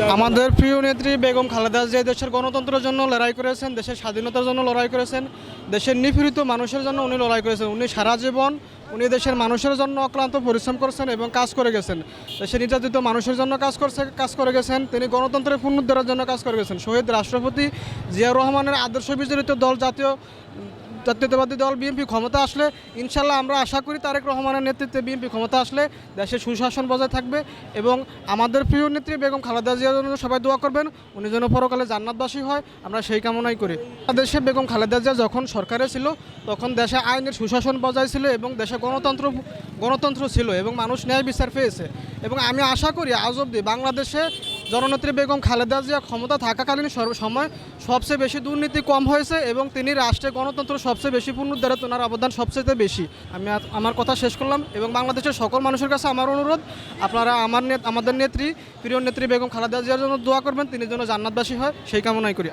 আমাদের প্রিয় নেত্রী বেগম খালেদা জিয়া দেশের গণতন্ত্রের জন্য লড়াই করেছেন, দেশের স্বাধীনতার জন্য লড়াই করেছেন, দেশের নিপীড়িত মানুষের জন্য উনি লড়াই করেছেন। উনি সারা জীবন উনি দেশের মানুষের জন্য অক্লান্ত পরিশ্রম করেছেন এবং কাজ করে গেছেন। দেশের নির্যাতিত মানুষের জন্য কাজ করে গেছেন। তিনি গণতন্ত্রের পুনরুদ্ধারের জন্য কাজ করে গেছেন। শহীদ রাষ্ট্রপতি জিয়াউর রহমানের আদর্শ বিজড়িত দল জাতীয়তাবাদী দল বিএনপি ক্ষমতা আসলে ইনশাল্লাহ আমরা আশা করি তারেক রহমানের নেতৃত্বে বিএনপি ক্ষমতা আসলে দেশে সুশাসন বজায় থাকবে এবং আমাদের প্রিয় নেত্রী বেগম খালেদা জিয়ার জন্য সবাই দোয়া করবেন, উনি যেন পরকালে জান্নাতবাসী হয়, আমরা সেই কামনাই করি। দেশে বেগম খালেদা জিয়া যখন সরকারে ছিল তখন দেশে আইনের সুশাসন বজায় ছিল এবং দেশে গণতন্ত্র ছিল এবং মানুষ ন্যায় বিচার পেয়েছে। এবং আমি আশা করি আজ অবধি বাংলাদেশে জননেত্রী বেগম খালেদা জিয়া ক্ষমতা থাকাকালীন সময় সবচেয়ে বেশি দুর্নীতি কম হয়েছে এবং তিনি রাষ্ট্রে গণতন্ত্র সবচেয়ে বেশি পুনরুদ্ধারে ওনার অবদান সবচেয়ে বেশি। আমি আমার কথা শেষ করলাম এবং বাংলাদেশের সকল মানুষের কাছে আমার অনুরোধ, আপনারা আমাদের নেত্রী প্রিয় নেত্রী বেগম খালেদা জিয়ার জন্য দোয়া করবেন, তিনি যেন জান্নাতবাসী হয় সেই কামনাই করি।